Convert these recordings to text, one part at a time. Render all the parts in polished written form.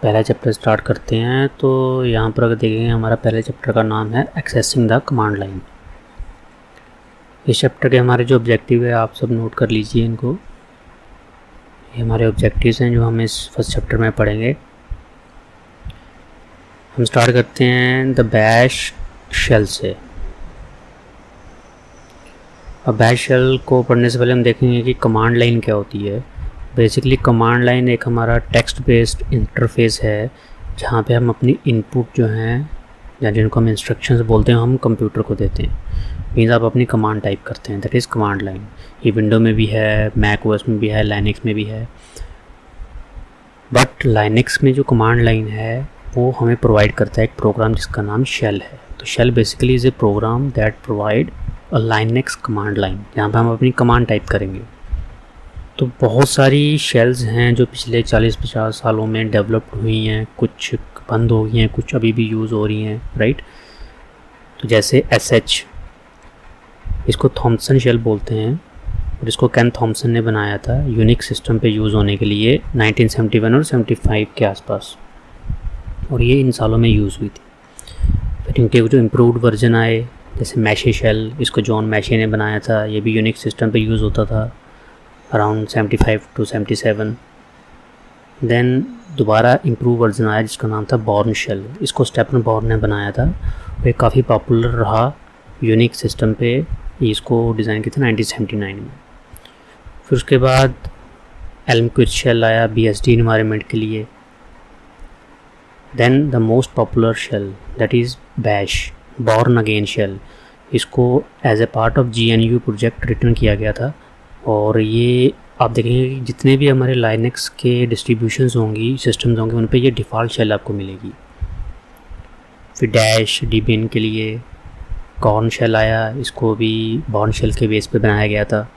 पहला chapter start करते हैं। तो यहाँ पर अगर देखेंगे हमारा पहले चैप्टर का नाम है एक्सेसिंग द कमांड लाइन। इस चैप्टर के हमारे जो ऑब्जेक्टिव है आप सब नोट कर लीजिए इनको। ये हमारे ऑब्जेक्टिव्स हैं जो हम इस फर्स्ट चैप्टर में पढ़ेंगे। हम स्टार्ट करते हैं द बैश शेल से। अब बैश शेल को पढ़ने से पहले हम देखेंगे कि कमांड लाइन क्या होती है। बेसिकली कमांड लाइन एक हमारा टेक्स्ट बेस्ड इंटरफेस है जहाँ पे हम अपनी इनपुट जो हैं या जिनको हम इंस्ट्रक्शंस बोलते हैं हम कंप्यूटर को देते हैं। मीन्स आप अपनी कमांड टाइप करते हैं, दैट इज़ कमांड लाइन। ये विंडो में भी है, मैक ओएस में भी है, लाइनक्स में भी है। बट लाइनक्स में जो कमांड लाइन है वो हमें प्रोवाइड करता है एक प्रोग्राम जिसका नाम शेल है। तो shell basically is a program that provide a Linux command line, जहाँ पे हम अपनी कमांड टाइप करेंगे। तो बहुत सारी शेल्स हैं जो पिछले 40-50 सालों में डेवलप्ड हुई हैं, कुछ बंद हो गई हैं, कुछ अभी भी यूज़ हो रही हैं, राइट। तो जैसे SH, इसको थॉमसन शेल बोलते हैं और इसको केन थॉमसन ने बनाया था यूनिक्स सिस्टम पे यूज़ होने के लिए 1971 और 75 के आसपास, और ये इन सालों में यूज़ हुई थी। फिर इनके जो इम्प्रूव्ड वर्जन आए जैसे मैशे शेल, इसको जॉन मैशे ने बनाया था, ये भी यूनिक्स सिस्टम पे यूज़ होता था अराउंड 75 to 77। देन दोबारा इम्प्रूव वर्जन आया जिसका नाम था बॉर्न शेल, इसको स्टेफन बॉर्न ने बनाया था और ये काफ़ी पॉपुलर रहा यूनिक्स सिस्टम पे। इसको डिज़ाइन किया था 1979 में। फिर उसके बाद एल्मक्विस्ट शेल आया BSD इन्वायरमेंट के लिए। Then the most popular shell that is Bash, Bourne again shell, इसको as a part of GNU project written किया गया था। और ये आप देखेंगे कि जितने भी हमारे लाइनक्स के डिस्ट्रीब्यूशंस होंगी, सिस्टम्स होंगे, उन पे ये डिफ़ॉल्ट शेल आपको मिलेगी। फिर डैश DBin के लिए कॉर्न शेल आया, इसको भी बॉर्न शेल के बेस पे बनाया गया था।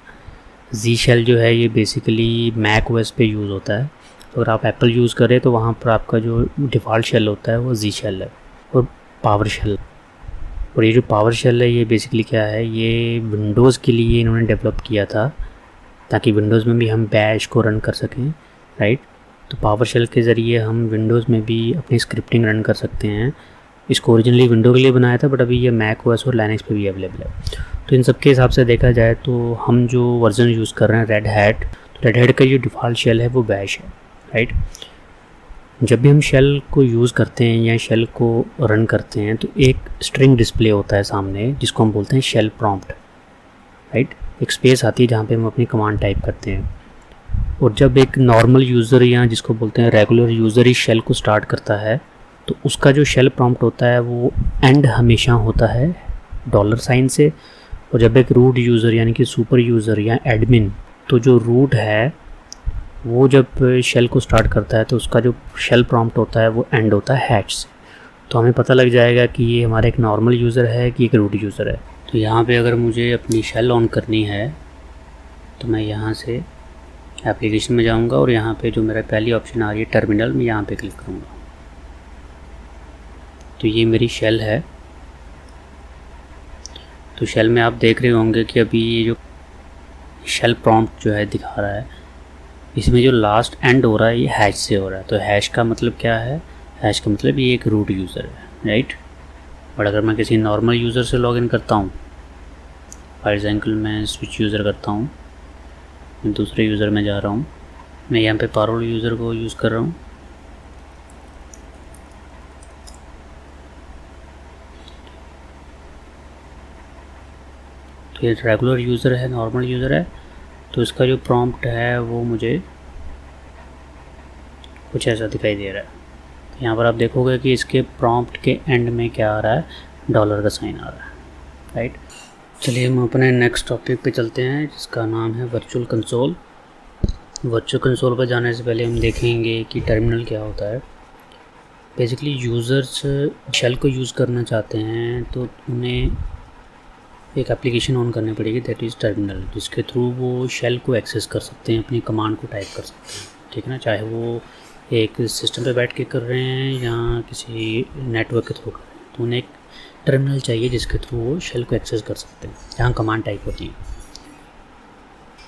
Z शेल जो है ये बेसिकली मैक OS पे यूज़ होता है। तो अगर आप एप्पल यूज़ करें तो वहाँ पर आपका जो डिफ़ॉल्ट शेल होता है वो Z शेल है। और पावर शेल, और ये जो पावर शेल है ये बेसिकली क्या है, ये विंडोज़ के लिए इन्होंने डेवलप किया था ताकि विंडोज़ में भी हम बैश को रन कर सकें, राइट। तो पावर शेल के ज़रिए हम विंडोज़ में भी अपनी स्क्रिप्टिंग रन कर सकते हैं। इसको ओरिजिनली विंडो के लिए बनाया था बट अभी ये मैक OS और लाइनक्स पे भी अवेलेबल है। तो इन सब के हिसाब से देखा जाए तो हम जो वर्जन यूज़ कर रहे हैं रेड हैट, तो रेड हैट का जो डिफ़ॉल्ट शेल है वो बैश है, राइट। जब भी हम शेल को यूज़ करते हैं या शेल को रन करते हैं तो एक स्ट्रिंग डिस्प्ले होता है सामने जिसको हम बोलते हैं शेल प्रॉम्प्ट, राइट। एक स्पेस आती है जहाँ पे हम अपनी कमांड टाइप करते हैं। और जब एक नॉर्मल यूज़र या जिसको बोलते हैं रेगुलर यूज़र इस शेल को स्टार्ट करता है तो उसका जो शेल प्रॉम्प्ट होता है वो एंड हमेशा होता है $साइन से। और जब एक रूट यूज़र यानी कि सुपर यूज़र या एडमिन, तो जो रूट है वो जब शेल को स्टार्ट करता है तो उसका जो शेल प्रॉम्प्ट होता है वो एंड होता है हैश से। तो हमें पता लग जाएगा कि ये हमारा एक नॉर्मल यूज़र है कि एक रूट यूज़र है। तो यहाँ पे अगर मुझे अपनी शेल ऑन करनी है तो मैं यहाँ से एप्लीकेशन में जाऊँगा और यहाँ पे जो मेरा पहली ऑप्शन आ रही है टर्मिनल, में यहाँ पे क्लिक करूँगा। तो ये मेरी शेल है। तो शेल में आप देख रहे होंगे कि अभी ये जो शेल प्रॉम्प्ट जो है दिखा रहा है, इसमें जो लास्ट एंड हो रहा है ये हैश से हो रहा है। तो हैश का मतलब क्या है, हैश का मतलब ये एक रूट यूज़र है, राइट। बट अगर मैं किसी नॉर्मल यूज़र से लॉगिन करता हूँ, फॉर एग्जाम्पल मैं स्विच यूज़र करता हूँ, मैं दूसरे यूज़र में जा रहा हूँ, मैं यहाँ पे पारोल यूज़र को यूज़ कर रहा हूँ। तो ये रेगुलर यूज़र है, नॉर्मल यूज़र है। तो इसका जो प्रॉम्प्ट है वो मुझे कुछ ऐसा दिखाई दे रहा है। तो यहाँ पर आप देखोगे कि इसके प्रॉम्प्ट के एंड में क्या आ रहा है, $, का साइन आ रहा है, राइट। चलिए हम अपने नेक्स्ट टॉपिक पे चलते हैं जिसका नाम है वर्चुअल कंसोल। वर्चुअल कंसोल पर जाने से पहले हम देखेंगे कि टर्मिनल क्या होता है। बेसिकली यूज़र्स शेल को यूज़ करना चाहते हैं तो उन्हें एक एप्लीकेशन ऑन करनी पड़ेगी, दैट इज़ टर्मिनल, जिसके थ्रू वो शेल को एक्सेस कर सकते हैं, अपनी कमांड को टाइप कर सकते हैं, ठीक है ना। चाहे वो एक सिस्टम पे बैठ के कर रहे हैं या किसी नेटवर्क के थ्रू कर रहे हैं, तो उन्हें एक टर्मिनल चाहिए जिसके थ्रू वो शेल को एक्सेस कर सकते हैं, जहाँ कमांड टाइप होती है।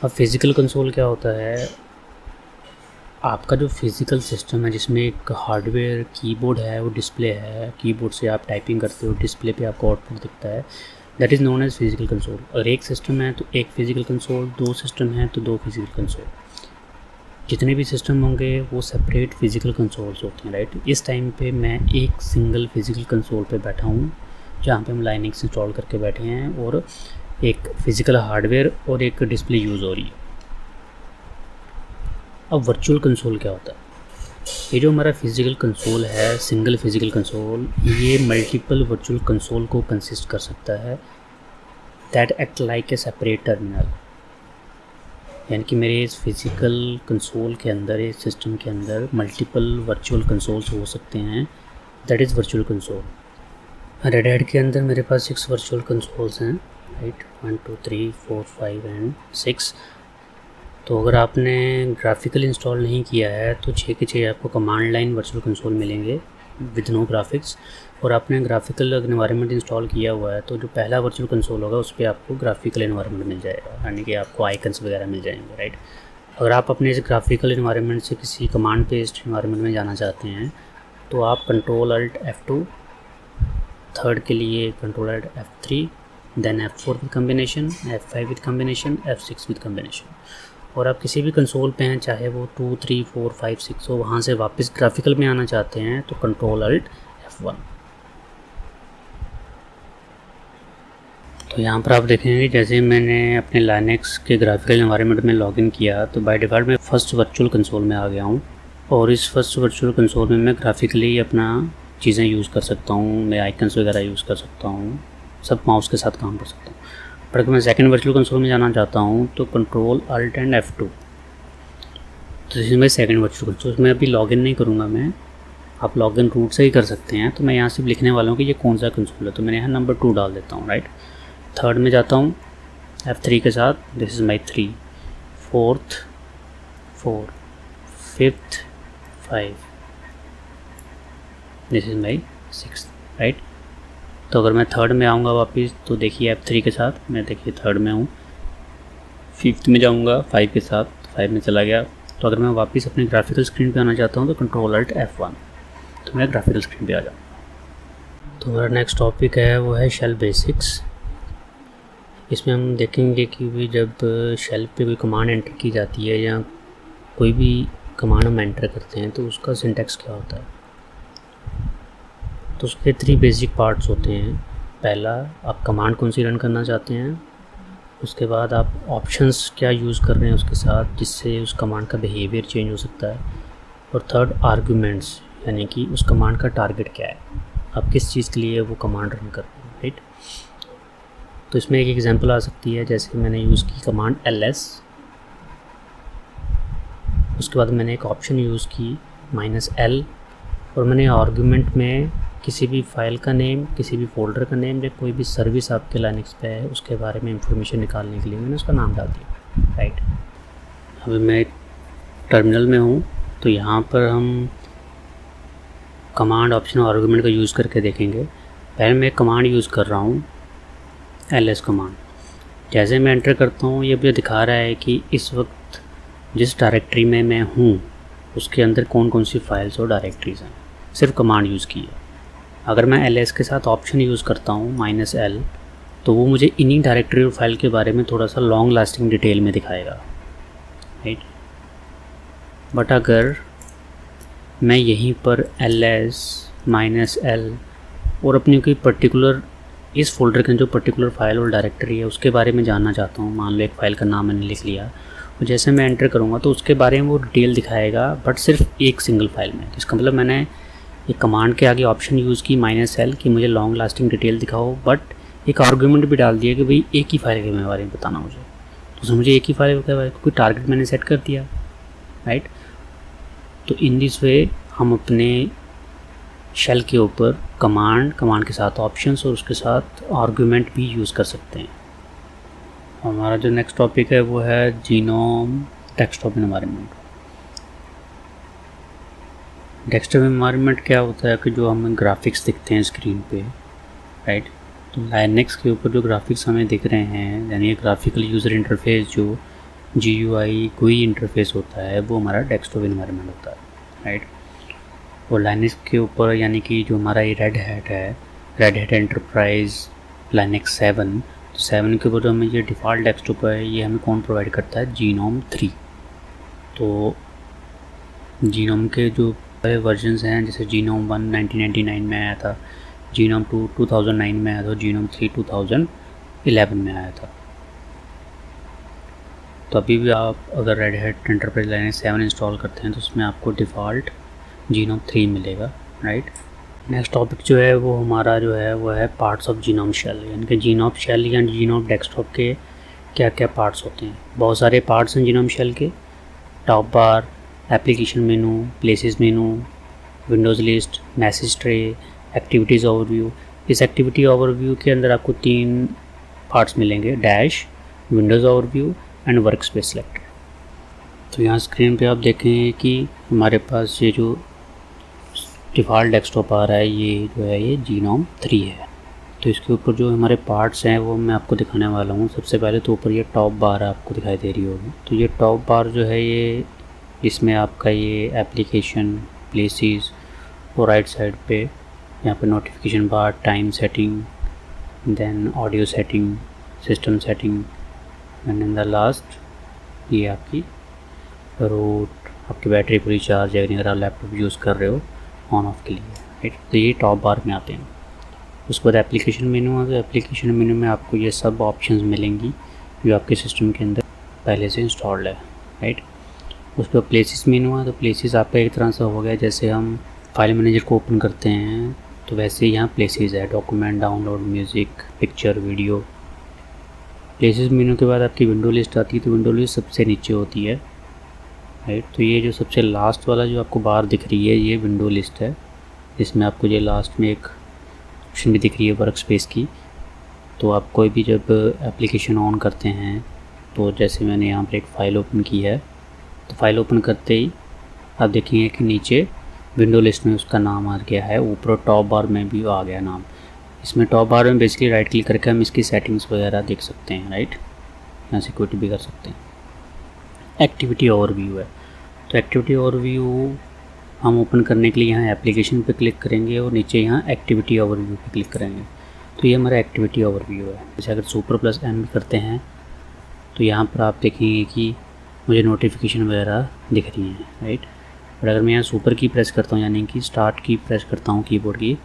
अब फिज़िकल कंसोल क्या होता है, आपका जो फिज़िकल सिस्टम है जिसमें एक हार्डवेयर कीबोर्ड है, वो डिस्प्ले है, कीबोर्ड से आप टाइपिंग करते हो, डिस्प्ले पे आपको आउटपुट दिखता है, that is known as physical console. और एक सिस्टम है तो एक फिज़िकल कंसोल, दो सिस्टम है तो दो फिज़िकल कंसोल। जितने भी सिस्टम होंगे वो सेपरेट फिज़िकल कंसोल्स होते हैं, राइट। इस टाइम पे मैं एक सिंगल फिज़िकल कंसोल पे बैठा हूँ जहाँ पे हम लाइनक्स इंस्टॉल करके बैठे हैं और एक फ़िज़िकल हार्डवेयर और एक डिस्प्ले यूज़ हो रही है। अब वर्चुअल कंसोल क्या होता है? ये जो हमारा फिज़िकल कंसोल है, सिंगल फिज़िकल कंसोल, ये मल्टीपल वर्चुअल कंसोल को कंसिस्ट कर सकता है, that act like a separate terminal. यानी कि मेरे इस फिज़िकल कंसोल के अंदर, इस सिस्टम के अंदर मल्टीपल वर्चुअल कंसोल्स हो सकते हैं, that is virtual console. Red hat के अंदर मेरे पास 6 वर्चुअल कंसोल्स हैं, राइट, 1 2 3 4 5 एंड 6। तो अगर आपने ग्राफिकल इंस्टॉल नहीं किया है तो 6 के 6 आपको कमांड लाइन वर्चुअल कंसोल मिलेंगे विद नो ग्राफिक्स। और आपने ग्राफिकल एनवायरनमेंट इंस्टॉल किया हुआ है तो जो पहला वर्चुअल कंसोल होगा उस पर आपको ग्राफिकल एनवायरनमेंट मिल जाएगा, यानी कि आपको आइकन्स वगैरह मिल जाएंगे, राइट। अगर आप अपने इस ग्राफिकल एनवायरनमेंट से किसी कमांड बेस्ड एनवायरनमेंट में जाना चाहते हैं तो आप Ctrl+Alt+F2, थर्ड के लिए Ctrl+Alt+F3, then F4 with combination, F5 with combination, F6 with combination. और आप किसी भी कंसोल पे हैं, चाहे वो 2 3 4 5 6 हो, वहाँ से वापस ग्राफिकल में आना चाहते हैं तो Ctrl+Alt+F1। तो यहाँ पर आप देखेंगे जैसे मैंने अपने लाइनक्स के ग्राफिकल एनवायरनमेंट में लॉगिन किया तो बाय डिफ़ॉल्ट मैं फर्स्ट वर्चुअल कंसोल में आ गया हूँ। और इस फर्स्ट वर्चुअल कंसोल में मैं ग्राफिकली अपना चीज़ें यूज़ कर सकता हूँ, मैं आइकन्स वगैरह यूज़ कर सकता हूँ, सब माउस के साथ काम कर सकता हूँ। पर अगर मैं सेकंड वर्चुअल कंसोल में जाना चाहता हूँ तो Ctrl+Alt+F2। तो this is my second virtual console. मैं अभी लॉगिन नहीं करूँगा, मैं आप लॉगिन रूट से ही कर सकते हैं। तो मैं यहाँ सिर्फ लिखने वाला हूँ कि ये कौन सा कंसोल है, तो मैंने यहाँ नंबर 2 डाल देता हूँ, राइट। थर्ड में जाता हूँ F3 के साथ, this is my 3, fourth 4, fifth 5, this is my 6, right. तो अगर मैं थर्ड में आऊँगा वापस तो देखिए F3 के साथ मैं देखिए थर्ड में हूँ, फिफ्थ में जाऊँगा 5 के साथ, 5 में चला गया। तो अगर मैं वापस अपने ग्राफिकल स्क्रीन पे आना चाहता हूँ तो Ctrl+Alt+F1, तो मैं ग्राफिकल स्क्रीन पे आ जाऊँ। तो हमारा नेक्स्ट टॉपिक है वो है शेल बेसिक्स। इसमें हम देखेंगे कि भी जब शेल पे कोई कमांड एंटर की जाती है या कोई भी कमांड हम एंटर करते हैं तो उसका सिंटैक्स क्या होता है। तो उसके 3 बेसिक पार्ट्स होते हैं। पहला, आप कमांड कौन सी रन करना चाहते हैं, उसके बाद आप ऑप्शंस क्या यूज़ कर रहे हैं उसके साथ जिससे उस कमांड का बिहेवियर चेंज हो सकता है, और थर्ड आर्गुमेंट्स, यानी कि उस कमांड का टारगेट क्या है, आप किस चीज़ के लिए वो कमांड रन कर रहे हैं, राइट। तो इसमें एक एग्जांपल आ सकती है, जैसे मैंने यूज़ की कमांड ls, उसके बाद मैंने एक ऑप्शन यूज़ की -l, और मैंने आर्गुमेंट में किसी भी फाइल का नेम, किसी भी फोल्डर का नेम या कोई भी सर्विस आपके लाइनक्स पे है उसके बारे में इंफॉर्मेशन निकालने के लिए मैंने उसका नाम डाल दिया, राइट। अभी मैं टर्मिनल में हूँ तो यहाँ पर हम कमांड, ऑप्शन और आर्गुमेंट का यूज़ करके देखेंगे। पहले मैं कमांड यूज़ कर रहा हूँ ls कमांड। जैसे मैं एंटर करता हूँ ये मुझे दिखा रहा है कि इस वक्त जिस डायरेक्टरी में मैं हूँ उसके अंदर कौन कौन सी फाइल्स और डायरेक्टरीज़ हैं, सिर्फ कमांड यूज़ की है। अगर मैं ls के साथ ऑप्शन यूज़ करता हूँ -l, तो वो मुझे इन्हीं डायरेक्टरी और फाइल के बारे में थोड़ा सा लॉन्ग लास्टिंग डिटेल में दिखाएगा, राइट। बट अगर मैं यहीं पर ls -l और अपनी कोई पर्टिकुलर इस फोल्डर के जो पर्टिकुलर फाइल और डायरेक्टरी है उसके बारे में जानना चाहता हूँ, मान लो एक फ़ाइल का नाम मैंने लिख लिया, और जैसे मैं एंटर करूँगा तो उसके बारे में वो डिटेल दिखाएगा, बट सिर्फ एक सिंगल फाइल में। इसका मतलब मैंने एक कमांड के आगे ऑप्शन यूज़ की -l कि मुझे लॉन्ग लास्टिंग डिटेल दिखाओ, बट एक आर्गुमेंट भी डाल दिया कि भाई एक ही फाइल के बारे में बताना मुझे, तो उसमें मुझे एक ही फाइल के बारे में कोई टारगेट मैंने सेट कर दिया, राइट। तो इन दिस वे हम अपने शेल के ऊपर कमांड के साथ ऑप्शंस और उसके साथ आर्गुमेंट भी यूज़ कर सकते हैं। हमारा जो नेक्स्ट टॉपिक है वो है genome desktop environment. Desktop environment क्या होता है कि जो हमें ग्राफिक्स दिखते हैं स्क्रीन पे, राइट। तो लाइनक्स के ऊपर जो ग्राफिक्स हमें दिख रहे हैं, यानी ग्राफिकल यूज़र इंटरफेस जो GUI GUI इंटरफेस होता है वो हमारा डेस्कटॉप इन्वायरमेंट होता है, राइट। और लाइनक्स के ऊपर यानी कि जो हमारा ये रेड हैट है, रेड हैट एंटरप्राइज लाइनक्स 7, तो 7 के ऊपर जो हमें ये डिफ़ॉल्ट डेस्कटॉप है ये हमें कौन प्रोवाइड करता है, जीनोम 3। तो जीनोम के जो वर्जन्स हैं जैसे जीनोम 1 1999 में आया था, जीनोम 2 2009 में आया था, जीनोम 3 2011 में आया था। तो अभी भी आप अगर red hat enterprise Linux 7 install करते हैं तो उसमें आपको डिफ़ॉल्ट जीनोम 3 मिलेगा, राइट। नेक्स्ट टॉपिक जो है वो हमारा जो है वो है पार्ट्स ऑफ जीनोम शेल, यानी कि जीनोम शेल या जीनोम डेस्कटॉप के क्या क्या पार्ट्स होते हैं। बहुत सारे पार्ट्स हैं जीनोम शेल के, टॉप बार, एप्लीकेशन मेनू, प्लेसेस मेनू, Windows list, message tray, activities overview. इस एक्टिविटी ओवरव्यू के अंदर आपको 3 पार्ट्स मिलेंगे, dash, Windows overview and work space selector. तो यहाँ स्क्रीन पे आप देखें कि हमारे पास ये जो डिफ़ॉल्ट डेस्कटॉप आ रहा है ये जो है ये जीनोम 3 है। तो इसके ऊपर जो हमारे पार्ट्स हैं वो मैं आपको दिखाने वाला हूँ। सबसे पहले तो ऊपर ये टॉप बार आपको दिखाई दे रही होगी। तो ये टॉप बार जो है ये इसमें आपका ये एप्लीकेशन, प्लेसेस और राइट साइड पे यहाँ पे notification bar, time setting, then audio setting, system setting and in the last ये आपकी रूट, आपकी बैटरी पूरी चार्ज है अगर आप लैपटॉप यूज़ कर रहे हो ऑन ऑफ के लिए, राइट। तो ये टॉप बार में आते हैं। उसके बाद एप्लीकेशन मेनू है, तो एप्लीकेशन मेनू में आपको ये सब ऑप्शंस मिलेंगी जो आपके सिस्टम के अंदर पहले से इंस्टॉल्ड है, राइट। उस पर प्लेसेस मेनू है, तो प्लेसेस आपका एक तरह से हो गया जैसे हम फाइल मैनेजर को ओपन करते हैं तो वैसे यहाँ प्लेसेस है, document, download, music, picture, video. Places मेनू के बाद आपकी विंडो लिस्ट आती है, तो विंडो लिस्ट सबसे नीचे होती है, राइट। तो ये जो सबसे लास्ट वाला जो आपको बार दिख रही है ये विंडो लिस्ट है, जिसमें आपको ये लास्ट में एक ऑप्शन भी दिख रही है वर्क स्पेस की। तो आप कोई भी जब एप्लीकेशन ऑन करते हैं तो जैसे मैंने यहाँ पर एक फ़ाइल ओपन की है, तो फाइल ओपन करते ही आप देखेंगे कि नीचे विंडो लिस्ट में उसका नाम आ गया है, ऊपर टॉप बार में भी आ गया नाम। इसमें टॉप बार में बेसिकली राइट क्लिक करके हम इसकी सेटिंग्स वगैरह देख सकते हैं, राइट। यहाँ से सिक्योरिटी भी कर सकते हैं। एक्टिविटी ओवरव्यू है, तो एक्टिविटी ओवरव्यू हम ओपन करने के लिए यहाँ एप्लीकेशन पे क्लिक करेंगे और नीचे यहाँ एक्टिविटी ओवरव्यू पे क्लिक करेंगे। तो ये हमारा एक्टिविटी ओवरव्यू है। जैसे अगर सुपर प्लस एन करते हैं तो यहाँ पर आप देखेंगे कि मुझे नोटिफिकेशन वगैरह दिख रही हैं, राइट। और अगर मैं यहाँ सुपर की प्रेस करता हूँ यानी कि स्टार्ट की प्रेस करता हूँ कीबोर्ड की,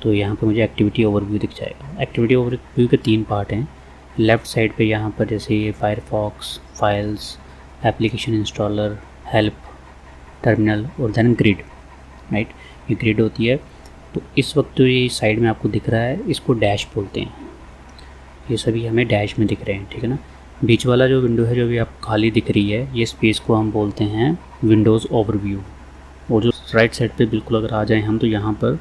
तो यहाँ पर मुझे एक्टिविटी ओवरव्यू दिख जाएगा। एक्टिविटी ओवरव्यू के 3 पार्ट हैं। लेफ़्ट साइड पे यहाँ पर जैसे ये Firefox, files, application installer, help, terminal और देन ग्रिड, राइट। ये ग्रिड होती है। तो इस वक्त जो ये साइड में आपको दिख रहा है इसको डैश बोलते हैं। ये सभी हमें डैश में दिख रहे हैं, ठीक है ना। बीच वाला जो विंडो है जो भी आपको खाली दिख रही है ये स्पेस को हम बोलते हैं विंडोज़ ओवरव्यू। और जो राइट साइड पे बिल्कुल अगर आ जाएं हम तो यहाँ पर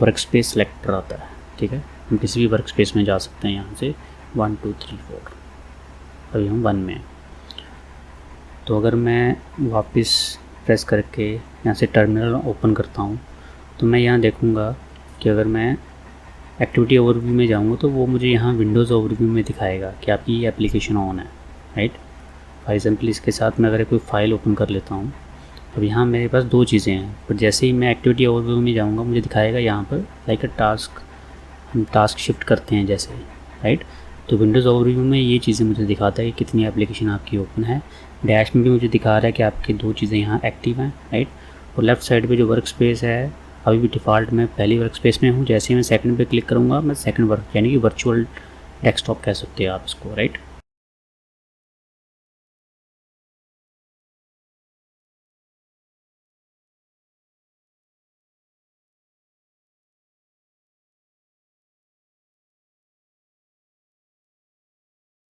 वर्क स्पेस सेलेक्टर आता है, ठीक है। हम किसी भी वर्क स्पेस में जा सकते हैं यहाँ से 1 2 3 4। अभी हम 1 में हैं। तो अगर मैं वापस प्रेस करके यहाँ से टर्मिनल ओपन करता हूँ तो मैं यहाँ देखूँगा कि अगर मैं एक्टिविटी ओवरव्यू में जाऊँगा तो वो मुझे यहाँ विंडोज़ ओवरव्यू में दिखाएगा कि आपकी ये एप्लीकेशन ऑन है, राइट। फॉर एग्जाम्पल इसके साथ मैं अगर कोई फ़ाइल ओपन कर लेता हूँ तो यहाँ मेरे पास 2 चीज़ें हैं, पर जैसे ही मैं एक्टिविटी ओवरव्यू में जाऊँगा मुझे दिखाएगा यहाँ पर लाइक अ टास्क, हम टास्क शिफ्ट करते हैं जैसे, राइट। तो विंडोज़ ओवरव्यू में ये चीज़ें मुझे दिखाता है कि कितनी एप्लीकेशन आपकी ओपन है। डैश में भी मुझे दिखा रहा है कि आपकी 2 चीज़ें यहाँ एक्टिव हैं, राइट। और लेफ़्ट साइड पे जो वर्क स्पेस है अभी भी डिफ़ॉल्ट में पहली वर्क स्पेस में हूँ। जैसे ही मैं सेकंड पे क्लिक करूँगा मैं सेकंड वर्क यानी कि वर्चुअल डेस्कटॉप कह सकते हैं आप इसको, राइट।